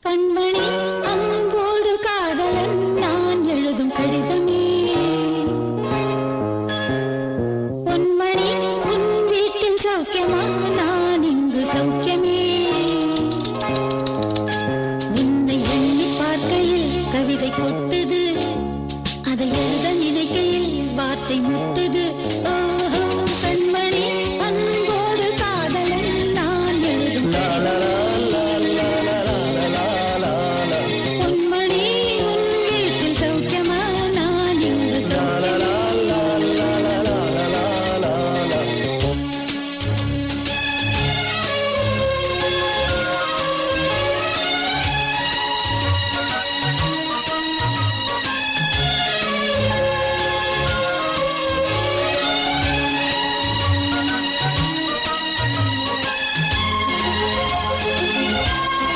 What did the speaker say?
கண்மணி அன்போடு காதலன் நான் எழுதும் கடிதமே. பொன்மணி உன் வீட்டில் சௌக்கியமா, நான் இங்கு சௌக்கியமே. உன்னை எண்ணி பார்க்கையில் கவிதை கொட்டுது, அதை எழுத நினைக்கையில் வார்த்தை முட்டுது.